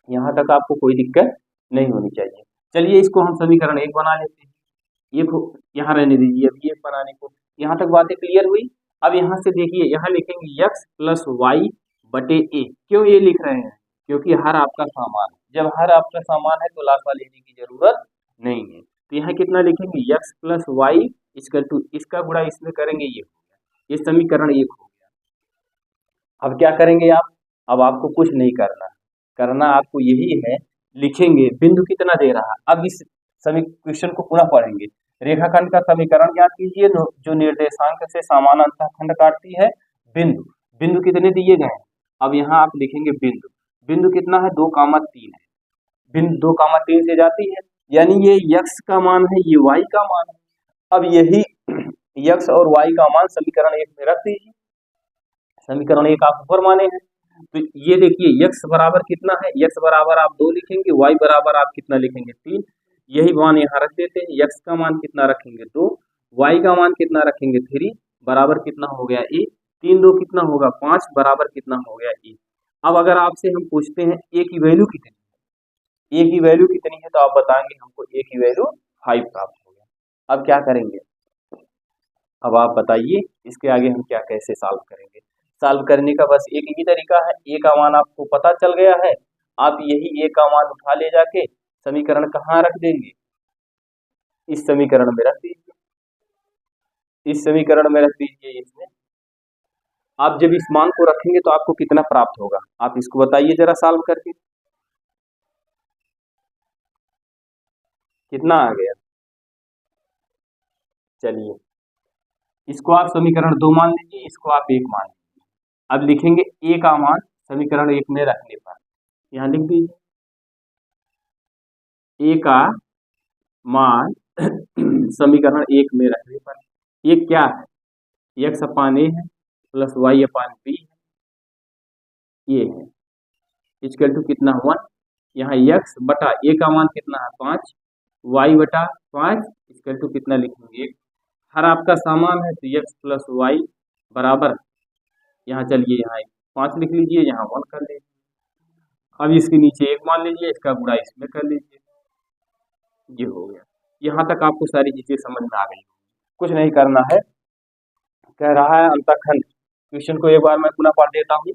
यहाँ तक आपको कोई दिक्कत नहीं होनी चाहिए। चलिए इसको हम समीकरण 1 बना लेते हैं, ये यहाँ रहने दीजिए अभी एक बनाने को। यहाँ तक बातें क्लियर हुई। अब यहाँ से देखिए, यहाँ लिखेंगे x + y/a। क्यों ये लिख रहे हैं, क्योंकि हर आपका सामान है, जब हर आपका सामान है तो लाफा लेने की जरूरत नहीं है। तो यहाँ कितना लिखेंगे, x + y = इसका गुणा इसमें करेंगे, ये हो गया, ये समीकरण 1 हो गया। अब क्या करेंगे आप, अब आपको कुछ नहीं करना, करना आपको यही है, लिखेंगे बिंदु कितना दे रहा है। अब इस क्वेश्चन को पुनः पढ़ेंगे। रेखाखंड का समीकरण ज्ञात कीजिए जो निर्देशांक से समान अंतःखंड काटती है। बिंदु बिंदु कितने दिए गए हैं। अब यहाँ आप लिखेंगे बिंदु बिंदु कितना है 2,3 है। बिंदु 2,3 से जाती है, यानी ये x का मान है, ये y का मान है। अब यही x और y का मान समीकरण 1 में रख दीजिए। समीकरण 1 आप ऊपर माने हैं, तो ये देखिए x बराबर कितना है, x बराबर आप 2 लिखेंगे, y बराबर आप कितना लिखेंगे 3। यही मान यहाँ रख देते हैं। x का मान कितना रखेंगे 2, y का मान कितना रखेंगे 3, बराबर कितना हो गया a। 3 2 कितना होगा 5, बराबर कितना हो गया a। अब अगर आपसे हम पूछते हैं a की वैल्यू कितनी है, a की वैल्यू कितनी है, तो आप बताएंगे हमको a की वैल्यू 5 प्राप्त हो गया। अब क्या करेंगे, अब आप बताइए इसके आगे हम क्या कैसे सॉल्व करेंगे। सॉल्व करने का बस एक ही तरीका है। ए का मान आपको पता चल गया है, आप यही ए का मान उठा ले जाके समीकरण कहाँ रख देंगे, इस समीकरण में रख दीजिए, इस समीकरण में रख दीजिए। इसमें आप जब इस मान को रखेंगे तो आपको कितना प्राप्त होगा, आप इसको बताइए जरा सॉल्व करके, कितना आ गया। चलिए इसको आप समीकरण 2 मान लीजिए, इसको आप 1 मान लीजिए। अब लिखेंगे ए का मान समीकरण 1 में रखने पर, यहाँ लिख दीजिए ए का मान समीकरण 1 में रखने पर, ये क्या है, x अपान ए है प्लस y अपान बी है, ये है इक्वल टू कितना 1। यहाँ x बटा ए का मान कितना है 5, y बटा 5 इक्वल टू कितना लिखेंगे 1। हर आपका सामान है तो x प्लस वाई बराबर, यहाँ चलिए यहाँ 5 लिख लीजिए, यहाँ 1 कर लीजिए। अब इसके नीचे 1 मान लीजिए, इसका गुणा इसमें कर लीजिए, ये हो गया। यहाँ तक आपको सारी चीजें समझ में आ गई, कुछ नहीं करना है। कह रहा है अंतःखंड, क्वेश्चन को एक बार मैं पुनः पढ़ देता हूँ।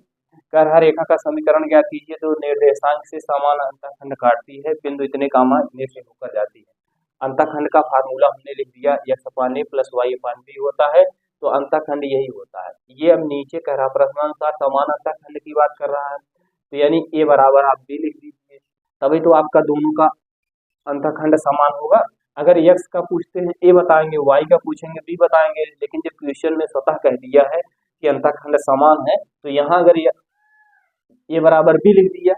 कह रहा रेखा का समीकरण ज्ञात कीजिए जो निर्देशांक से समान अंतःखंड काटती है, बिंदु इतने कामा इतने से होकर जाती है। अंतःखंड का फार्मूला हमने लिख दिया, x upon A plus Y upon B होता है, तो अंतःखंड यही होता है। ये अब नीचे कह रहा प्रश्नानुसार समान अंतःखंड की बात कर रहा है, तो यानी ए बराबर आप बी लिख दीजिए, तभी तो आपका दोनों का अंतःखंड समान होगा। अगर x का पूछते हैं a बताएंगे, y का पूछेंगे b बताएंगे, लेकिन जब क्वेश्चन में स्वतः कह दिया है कि अंतःखंड समान है, तो यहाँ अगर a बराबर b लिख दिया।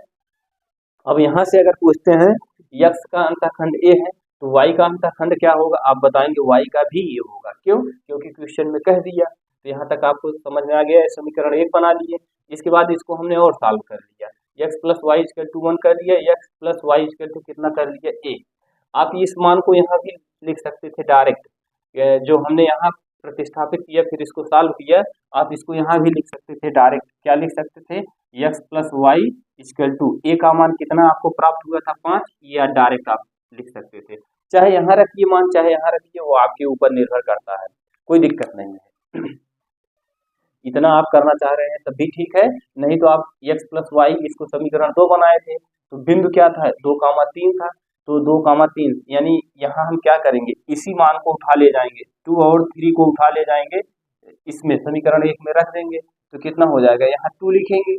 अब यहाँ से अगर पूछते हैं x का अंतःखंड a है तो y का अंतःखंड क्या होगा, आप बताएंगे y का भी ये होगा। क्यों, क्योंकि क्वेश्चन में कह दिया। तो यहाँ तक आपको समझ में आ गया, समीकरण 1 बना लिए। इसके बाद इसको हमने और सॉल्व कर लिया, x plus Y equal to 1 कर लिया, x plus Y equal to कितना कर लिया a। आप इस मान को यहाँ भी लिख सकते थे डायरेक्ट, जो हमने यहाँ प्रतिस्थापित किया फिर इसको सॉल्व किया, आप इसको यहाँ भी लिख सकते थे डायरेक्ट। क्या लिख सकते थे, x plus Y equal to a का मान कितना आपको प्राप्त हुआ था 5, या डायरेक्ट आप लिख सकते थे। चाहे यहाँ रखिए मान, चाहे यहाँ रखिए, वो आपके ऊपर निर्भर करता है, कोई दिक्कत नहीं है। इतना आप करना चाह रहे हैं तब भी ठीक है, नहीं तो आप x प्लस वाई इसको समीकरण 2 बनाए थे, तो बिंदु क्या था 2,3 था, तो 2,3 यानी यहाँ हम क्या करेंगे, इसी मान को उठा ले जाएंगे, 2 और 3 को उठा ले जाएंगे, इसमें समीकरण 1 में रख देंगे, तो कितना हो जाएगा, यहाँ 2 लिखेंगे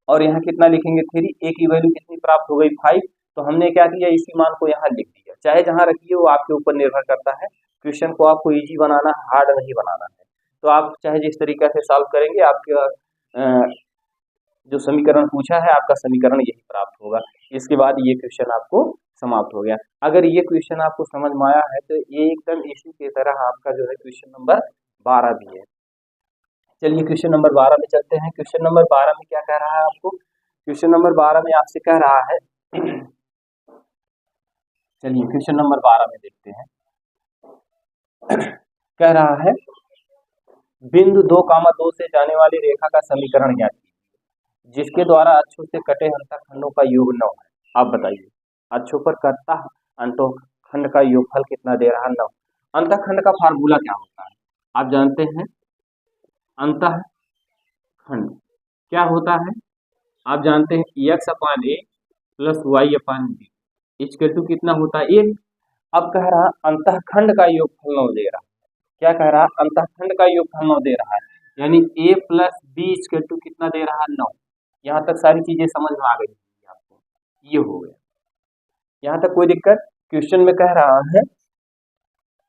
और यहाँ कितना लिखेंगे 3। a की वैल्यू कितनी प्राप्त हो गई 5, तो हमने क्या किया, इसी मान को यहाँ लिख दिया। चाहे जहाँ रखिए वो आपके ऊपर निर्भर करता है, क्वेश्चन को आपको इजी बनाना है, हार्ड नहीं बनाना है। तो आप चाहे जिस तरीका से सॉल्व करेंगे, आपके जो समीकरण पूछा है आपका समीकरण यही प्राप्त होगा। इसके बाद ये क्वेश्चन आपको समाप्त हो गया। अगर ये क्वेश्चन आपको समझ में आया है तो ये एकदम इसी की तरह आपका जो है क्वेश्चन नंबर 12 भी है। चलिए क्वेश्चन नंबर 12 में चलते हैं। क्वेश्चन नंबर 12 में क्या कह रहा है आपको, क्वेश्चन नंबर 12 में आपसे कह रहा है, चलिए क्वेश्चन नंबर 12 में देखते हैं। कह रहा है बिंदु 2,2 से जाने वाली रेखा का समीकरण ज्ञात कीजिए जिसके द्वारा अक्षों से कटे अंतःखंडों का योग 9 है। आप बताइए, अक्षों पर कटता अंतःखंड का योगफल कितना दे रहा है 9। अंतःखंड का फार्मूला क्या होता है, आप जानते हैं, अंतःखंड क्या होता है, आप जानते हैं x upon A plus Y upon B equal to कितना होता है 1। अब कह रहा अंतःखंड का योगफल 9 दे रहा है, क्या कह रहा, अंतःखंड का योगफल 9 दे रहा है, यानी a plus B equal to कितना दे रहा है 9। यहाँ तक सारी चीजें समझ में आ गई आपको, ये हो गया। यहाँ तक कोई दिक्कत? क्वेश्चन में कह रहा है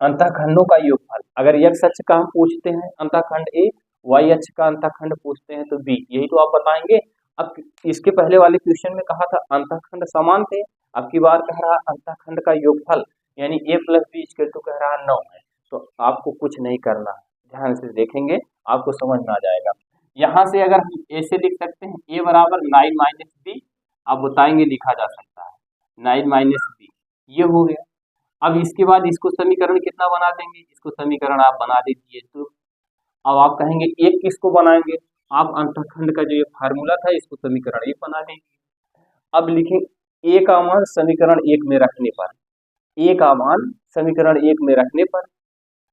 अंतःखंडों का योगफल। अगर x अक्ष का हम पूछते हैं अंतःखंड A, y अक्ष का अंतःखंड पूछते हैं तो B, यही तो आप बताएंगे। अब इसके पहले वाले क्वेश्चन में कहा था अंतःखंड समान थे, अब की बार कह रहा अंतःखंड का योगफल यानी a plus B equal to कह रहा 9 है। तो आपको कुछ नहीं करना, ध्यान से देखेंगे आपको समझ में आ जाएगा। यहाँ से अगर हम ऐसे लिख सकते हैं a बराबर 9 माइनस बी, आप बताएंगे लिखा जा सकता है 9 माइनस बी, ये हो गया। अब इसके बाद इसको समीकरण कितना बना देंगे, इसको समीकरण आप बना दीजिए। तो अब आप कहेंगे एक किसको बनाएंगे, आप अंतःखंड का जो ये फार्मूला था इसको समीकरण एक बना देंगे। अब लिखें a का मान समीकरण एक में रखने पर, a का मान समीकरण एक में रखने पर,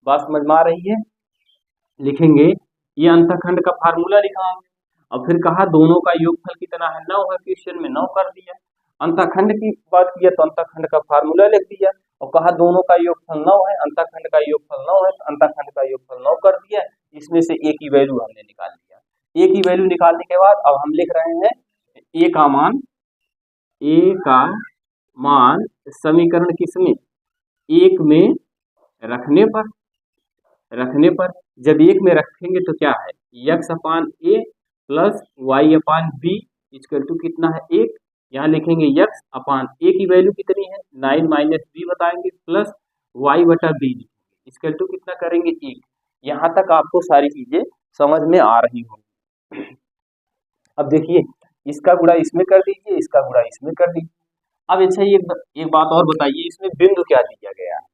बात समझ में आ रही है? लिखेंगे ये अंतःखंड का फार्मूला लिखाएंगे और फिर कहा दोनों का योगफल कितना है 9 है, क्वेश्चन में 9 कर दिया। अंतःखंड की बात किया तो अंतःखंड का फार्मूला लिख दिया और कहा दोनों का योगफल 9 है, अंतःखंड का योगफल 9 है, तो अंतःखंड का योगफल 9 कर दिया। इसमें से a की वैल्यू हमने निकाल लिया। a की वैल्यू निकालने के बाद अब हम लिख रहे हैं a का मान समीकरण किसमें, एक में रखने पर जब एक में रखेंगे तो क्या है x upon a plus Y upon B equal to कितना है 1। यहाँ लिखेंगे x अपान a की वैल्यू कितनी है 9 माइनस बी बताएंगे प्लस y बटा बी इक्वल टू कितना करेंगे 1। यहाँ तक आपको सारी चीजें समझ में आ रही होंगी। अब देखिए इसका गुणा इसमें कर दीजिए, इसका गुणा इसमें कर दीजिए। अब अच्छा एक बात और बताइए, इसमें बिंदु क्या दिया गया है?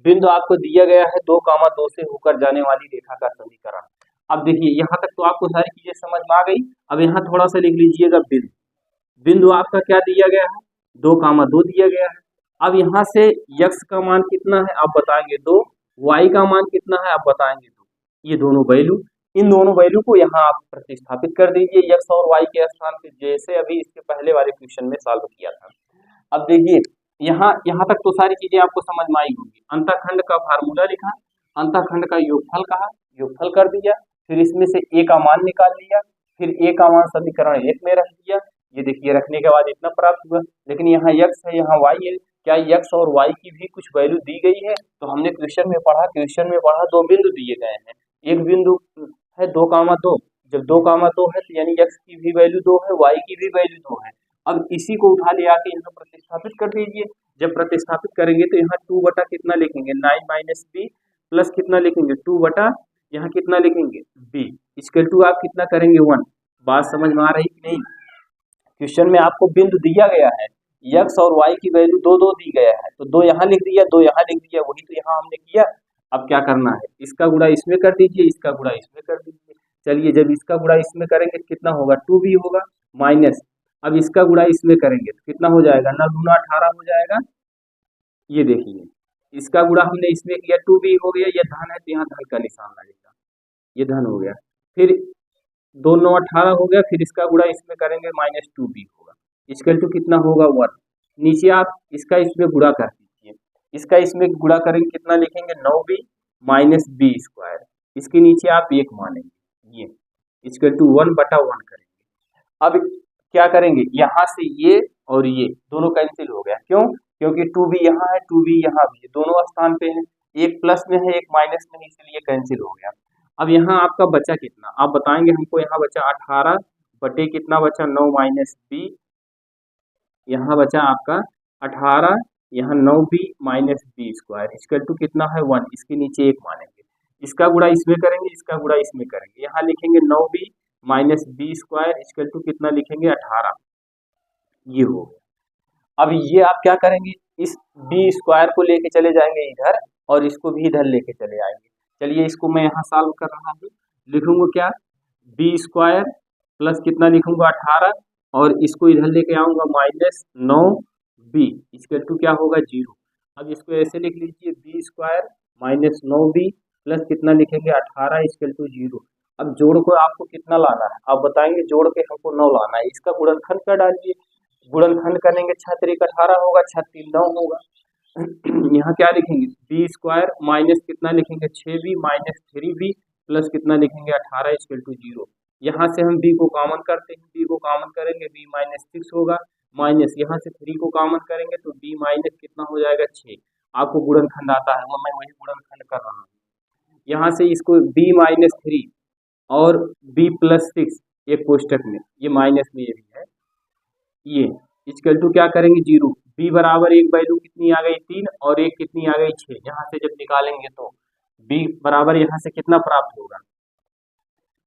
बिंदु आपको दिया गया है 2, 2 से होकर जाने वाली रेखा का समीकरण। अब देखिए यहाँ तक तो आपको सारी चीजें समझ में आ गई। अब यहाँ थोड़ा सा लिख लीजिएगा बिंदु। बिंदु आपका क्या दिया गया है 2, 2 दिया गया है। अब यहाँ से x का मान कितना है आप बताएंगे 2, y का मान कितना है आप बताएंगे 2। ये दोनों वैल्यू, इन दोनों वैल्यू को यहाँ आप प्रतिस्थापित कर दीजिए x और y के स्थान पे, जैसे अभी इसके पहले वाले क्वेश्चन में सॉल्व किया था। अब देखिए यहाँ तक तो सारी चीजें आपको समझ में आई होंगी। अंतःखंड का फार्मूला लिखा, अंतःखंड का योगफल कहा, योगफल कर दिया, फिर इसमें से a का मान निकाल लिया, फिर a का मान समीकरण एक में रख दिया। ये देखिए रखने के बाद इतना प्राप्त हुआ। लेकिन यहाँ x है यहाँ y है, क्या x और y की भी कुछ वैल्यू दी गई है? तो हमने क्वेश्चन में पढ़ा दो बिंदु दिए गए हैं। एक बिंदु है 2, 2, जब 2, 2 है तो यानी x की भी वैल्यू 2 है, y की भी वैल्यू 2 है। अब इसी को उठा ले आके यहाँ प्रतिस्थापित कर दीजिए। जब प्रतिस्थापित करेंगे तो यहाँ 2 बटा कितना लिखेंगे 9 माइनस बी प्लस कितना लिखेंगे 2 बटा यहाँ कितना लिखेंगे b इक्वल टू आप कितना करेंगे 1। बात समझ में आ रही कि नहीं? क्वेश्चन में आपको बिंदु दिया गया है, x और y की वैल्यू 2, 2 दी गया है, तो 2 यहाँ लिख दिया 2 यहाँ लिख दिया, वही तो यहाँ हमने किया। अब क्या करना है, इसका गुणा इसमें कर दीजिए, इसका गुणा इसमें कर दीजिए। चलिए जब इसका गुणा इसमें करेंगे तो कितना होगा 2b होगा माइनस, अब इसका गुणा इसमें करेंगे तो कितना हो जाएगा 9 दूना 18 हो जाएगा। ये देखिए इसका गुणा हमने इसमें किया 2b हो गया, ये धन है तो यहाँ धन का निशान लगेगा, ये धन हो गया। फिर 2 9 18 हो गया, फिर इसका गुणा इसमें करेंगे माइनस 2b होगा इक्वल टू कितना होगा 1। नीचे आप इसका इसमें गुणा कर दीजिए, इसका इसमें गुणा करेंगे कितना लिखेंगे 9b माइनस बी स्क्वायर, इसके नीचे आप 1 मानेंगे, ये इक्वल टू 1 बटा 1 करेंगे। अब क्या करेंगे यहाँ से ये और ये दोनों कैंसिल हो गया, क्यों? क्योंकि 2b यहाँ है 2b यहाँ भी है, दोनों स्थान पे है, एक प्लस में है एक माइनस में है, इसलिए कैंसिल हो गया। अब यहाँ आपका बचा कितना आप बताएंगे हमको, यहाँ बचा 18 बटे कितना बचा 9 माइनस बी, यहाँ बचा आपका 18, यहाँ 9b minus B square equal to कितना है 1, इसके नीचे 1 मानेंगे, इसका गुणा इसमें करेंगे, इसका गुणा इसमें करेंगे, यहाँ लिखेंगे 9b minus B square equal to कितना लिखेंगे 18, ये हो गया। अब ये आप क्या करेंगे, इस बी स्क्वायर को लेके चले जाएंगे इधर और इसको भी इधर लेके चले आएंगे। चलिए इसको मैं यहाँ सॉल्व कर रहा हूँ, लिखूंगा क्या बी स्क्वायर प्लस कितना लिखूंगा 18 और इसको इधर लेके आऊंगा माइनस 9b इक्वल टू क्या होगा 0। अब इसको ऐसे लिख लीजिए B square minus 9b plus कितना लिखेंगे 18 इक्वल टू 0। अब जोड़ को आपको कितना लाना है आप बताएंगे, जोड़ के हमको 9 लाना है, इसका गुणनखंड कर डालिए, गुणनखंड करेंगे 6 3 18 होगा, 6 3 9 होगा। यहाँ क्या लिखेंगे बी स्क्वायर माइनस कितना लिखेंगे 6b माइनस 3b प्लस कितना लिखेंगे 18 इक्वल टू 0। यहाँ से हम b को कॉमन करते हैं, b को कॉमन करेंगे b माइनस 6 होगा माइनस यहाँ से 3 को कॉमन करेंगे तो b माइनस कितना हो जाएगा 6। आपको गुणनखंड आता है, वो मैं वही गुणनखंड कर रहा हूँ। यहाँ से इसको b माइनस 3 और b प्लस 6 एक कोष्टक में, ये माइनस में ये भी है, ये इक्वल टू क्या करेंगे 0। b बराबर एक वैल्यू कितनी आ गई 3 और एक कितनी आ गई 6। यहाँ से जब निकालेंगे तो b बराबर यहाँ से कितना प्राप्त होगा,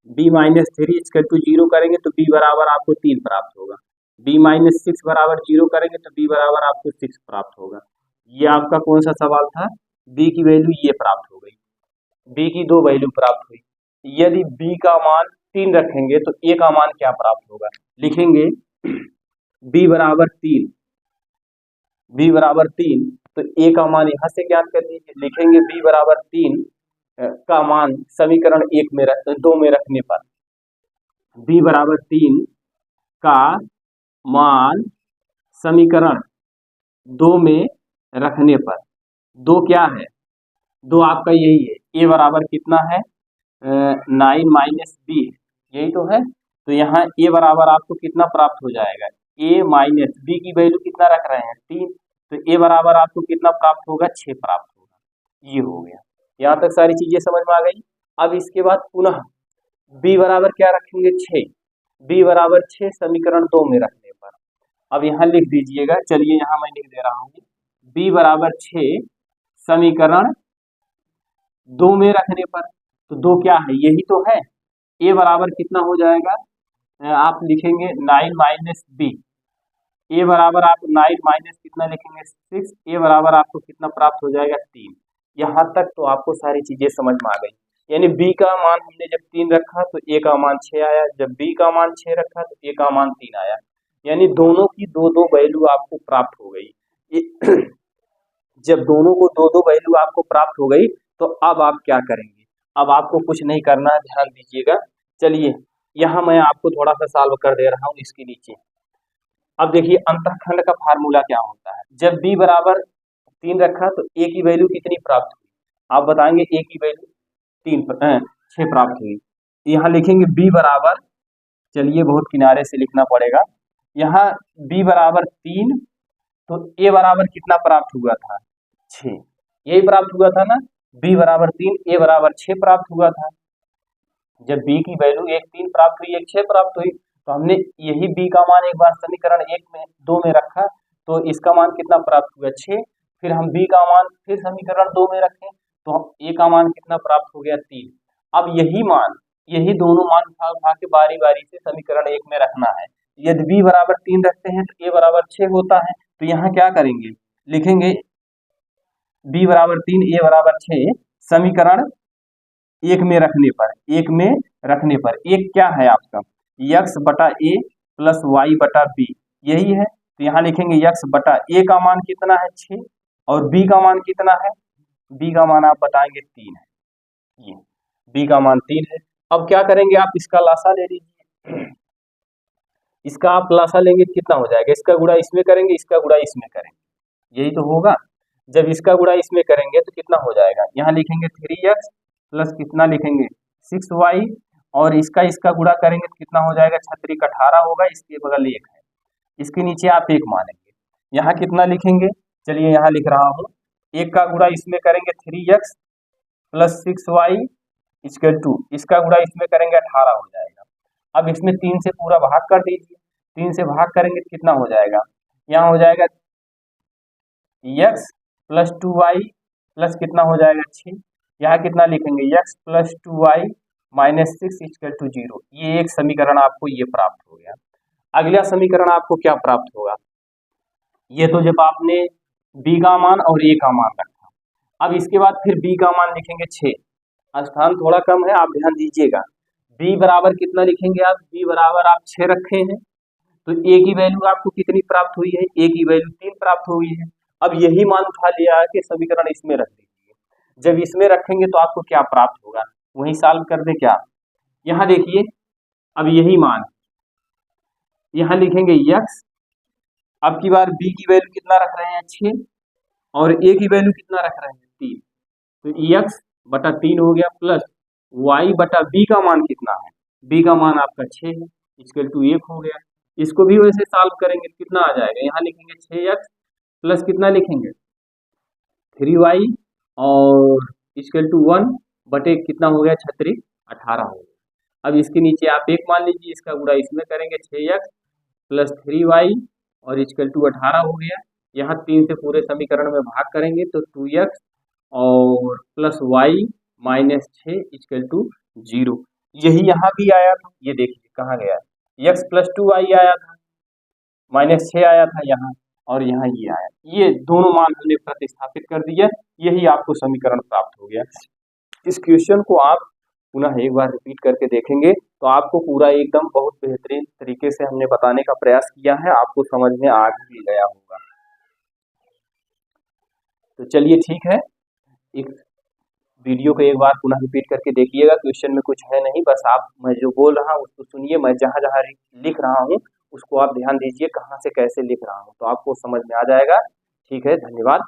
b माइनस 3 इक्वल टू 0 करेंगे तो b बराबर आपको 3 प्राप्त होगा। b माइनस 6 बराबर 0 करेंगे तो b बराबर आपको 6 प्राप्त होगा। ये आपका कौन सा सवाल था, b की वैल्यू ये प्राप्त हो गई, b की 2 वैल्यू प्राप्त हुई। यदि b का मान 3 रखेंगे तो a का मान क्या प्राप्त होगा, लिखेंगे b बराबर 3, b बराबर 3 तो a का मान यहाँ से ज्ञात कर लीजिए, लिखेंगे b बराबर 3 का मान समीकरण 2 में रखने पर, b बराबर 3 का मान समीकरण 2 में रखने पर, 2 क्या है, 2 आपका यही है, a बराबर कितना है 9 माइनस b, यही तो है। तो यहाँ a बराबर आपको कितना प्राप्त हो जाएगा, a माइनस b की वैल्यू कितना रख रहे हैं 3, तो a बराबर आपको कितना प्राप्त होगा 6 प्राप्त होगा। ये हो गया, यहाँ तक सारी चीजें समझ में आ गई। अब इसके बाद पुनः b बराबर क्या रखेंगे 6, b बराबर 6 समीकरण 2 में रखने पर, अब यहाँ लिख दीजिएगा, चलिए यहाँ मैं लिख दे रहा हूँ, b बराबर 6 समीकरण 2 में रखने पर, तो 2 क्या है यही तो है, a बराबर कितना हो जाएगा, आप लिखेंगे 9 माइनस b, a बराबर आप 9 माइनस कितना लिखेंगे 6, a बराबर आपको कितना प्राप्त हो जाएगा 3। यहाँ तक तो आपको सारी चीजें समझ में आ गई। यानी b का मान हमने जब 3 रखा तो a का मान 6 आया, जब b का मान 6 रखा तो a का मान 3 आया, यानी दोनों की 2-2 वैल्यू आपको प्राप्त हो गई। जब दोनों को 2-2 वैल्यू आपको प्राप्त हो गई तो अब आप क्या करेंगे, अब आपको कुछ नहीं करना है, ध्यान दीजिएगा। चलिए यहाँ मैं आपको थोड़ा सा सॉल्व कर दे रहा हूँ इसके नीचे। अब देखिए अंतःखंड का फार्मूला क्या होता है, जब b बराबर 3 रखा तो a की वैल्यू कितनी प्राप्त हुई, आप बताएंगे a की वैल्यू 6 प्राप्त हुई। यहाँ लिखेंगे b बराबर, चलिए बहुत किनारे से लिखना पड़ेगा, यहाँ b बराबर 3 तो a बराबर कितना प्राप्त हुआ था 6, यही प्राप्त हुआ था ना, b बराबर 3 a बराबर 6 प्राप्त हुआ था। जब b की वैल्यू 3 प्राप्त हुई 6 प्राप्त हुई तो हमने यही b का मान एक बार समीकरण 2 में रखा तो इसका मान कितना प्राप्त हुआ 6, फिर हम b का मान फिर समीकरण 2 में रखें तो a का मान कितना प्राप्त हो गया 3। अब यही दोनों मान उठा के बारी बारी से समीकरण 1 में रखना है। यदि b बराबर 3 रखते हैं तो a बराबर 6 होता है, तो यहाँ क्या करेंगे, लिखेंगे b बराबर 3 a बराबर 6 समीकरण 1 में रखने पर, एक क्या है आपका x बटा a प्लस y बटा b, यही है। तो यहाँ लिखेंगे x बटा a का मान कितना है 6 और b का मान कितना है, b का मान आप बताएंगे 3 है, ये b का मान 3 है। अब क्या करेंगे, आप इसका लासा ले लीजिए, इसका आप लासा लेंगे कितना हो जाएगा, इसका गुणा इसमें करेंगे, इसका गुणा इसमें करेंगे, यही तो होगा। जब इसका गुणा इसमें करेंगे तो कितना हो जाएगा, यहाँ लिखेंगे 3x प्लस कितना लिखेंगे 6y और इसका गुणा करेंगे तो कितना हो जाएगा 6 × 18 होगा, इसके बगल 1 है, इसके नीचे आप 1 मानेंगे। यहाँ कितना लिखेंगे, चलिए यहाँ लिख रहा हूँ, 1 का गुणा इसमें करेंगे 3x plus 6y equal to इसका गुणा इसमें करेंगे 18 हो जाएगा। अब इसमें 3 से पूरा भाग कर दीजिए, 3 से भाग करेंगे तो कितना हो जाएगा, यहाँ हो जाएगा x प्लस 2y प्लस कितना हो जाएगा 6, यहाँ कितना लिखेंगे x plus 2y minus 6 equal to 0। ये एक समीकरण आपको ये प्राप्त हो गया। अगला समीकरण आपको क्या प्राप्त होगा, ये तो जब आपने b का मान और a का मान रखा, अब इसके बाद फिर b का मान लिखेंगे 6, स्थान थोड़ा कम है आप ध्यान दीजिएगा। b बराबर कितना लिखेंगे आप, b बराबर आप 6 रखे हैं तो a की वैल्यू आपको कितनी प्राप्त हुई है, a की वैल्यू 3 प्राप्त हुई है। अब यही मान उठा लिया कि समीकरण इसमें रख दीजिए, जब इसमें रखेंगे तो आपको क्या प्राप्त होगा, वही सॉल्व कर दे क्या, यहाँ देखिए अब यही मान यहाँ लिखेंगे x, अब की बार b की वैल्यू कितना रख रहे हैं 6 और a की वैल्यू कितना रख रहे हैं 3, तो x बटा 3 हो गया प्लस y बटा b का मान कितना है, b का मान आपका 6 है इक्वल टू 1 हो गया। इसको भी वैसे सॉल्व करेंगे तो कितना आ जाएगा, यहाँ लिखेंगे 6x प्लस कितना लिखेंगे 3y और इक्वल टू 1 बटे कितना हो गया 36 18 हो गया। अब इसके नीचे आप एक मान लीजिए, इसका गुणा इसमें करेंगे 6x प्लस 3y और इक्वल टू 18 हो गया। यहाँ 3 से पूरे समीकरण में भाग करेंगे तो 2x और plus y minus 6 equal to 0। यही यहाँ भी आया था, ये देखिए कहाँ गया, x प्लस 2y आया था, माइनस 6 आया था यहाँ, और यहाँ ये आया। ये दोनों मान हमने प्रतिस्थापित कर दिया, यही आपको समीकरण प्राप्त हो गया। इस क्वेश्चन को आप पुनः एक बार रिपीट करके देखेंगे तो आपको पूरा एकदम बहुत बेहतरीन तरीके से हमने बताने का प्रयास किया है, आपको समझ में आ भी गया होगा। तो चलिए ठीक है, एक वीडियो को एक बार पुनः रिपीट करके देखिएगा। क्वेश्चन में कुछ है नहीं, बस आप मैं जो बोल रहा हूँ उसको सुनिए, मैं जहाँ जहाँ लिख रहा हूँ उसको आप ध्यान दीजिए कहाँ से कैसे लिख रहा हूँ, तो आपको समझ में आ जाएगा। ठीक है, धन्यवाद।